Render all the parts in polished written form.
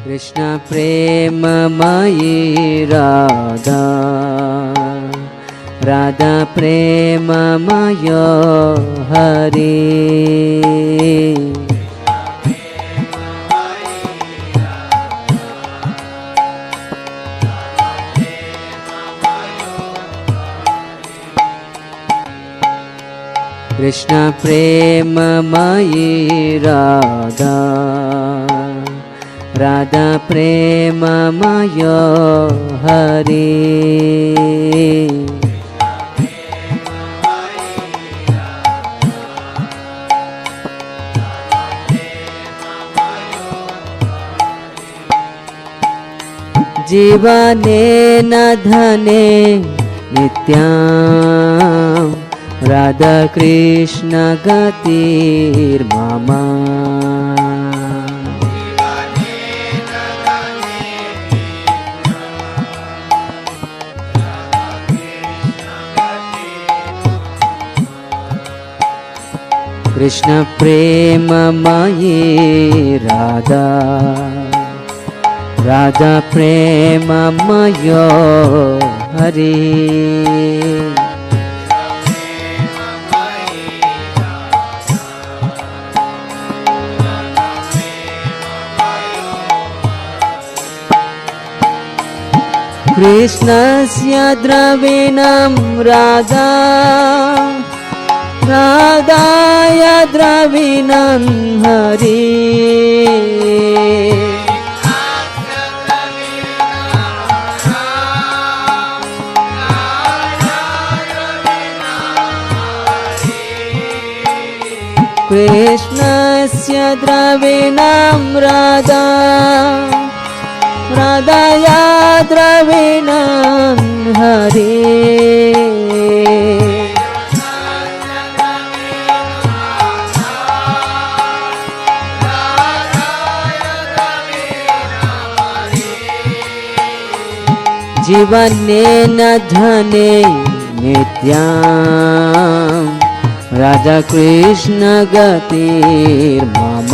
कृष्ण प्रेममयी राधा, राधा प्रेममयो हरि। कृष्ण प्रेममयी राधा, राधा प्रेममयो हरि। जीवनेन धने नित्यां राधा कृष्ण गतिर्मम। कृष्ण प्रेममयी राधा, राधा प्रेममयो हरि। कृष्णस्य द्रविणं राधा, राधाय द्रविणं हरि। कृष्णस्य द्रविणं राधा, राधाया द्रविणं हरि। जीवनेन धने नित्यां राधा कृष्ण गतिर्मम।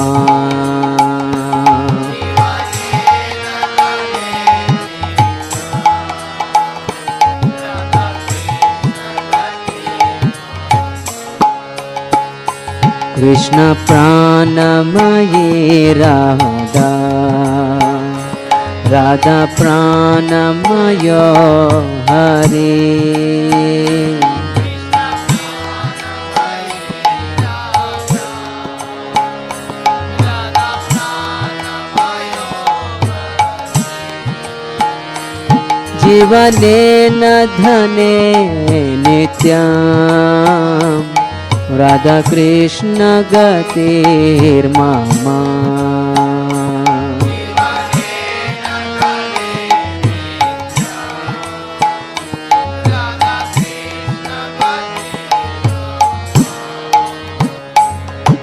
कृष्ण प्राणमयी राधा, राधा प्राणमयो हरि। जीवनेन धने नित्यां राधा कृष्ण गतिर्मम।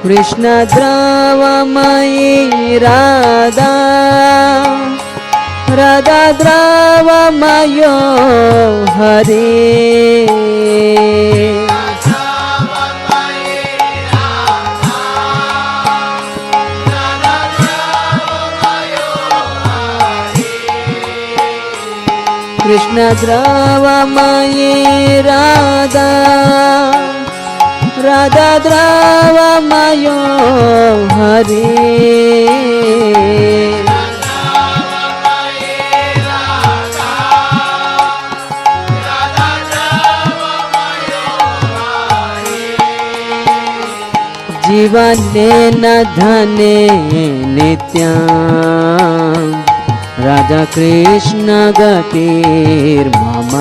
कृष्ण द्रवमयी राधा, राधा द्रवमयो हरि। कृष्ण द्रवमयी राधा, राधा द्रवमयो हरि। जीवनेन धने नित्यां राधा कृष्ण गतिर्मम।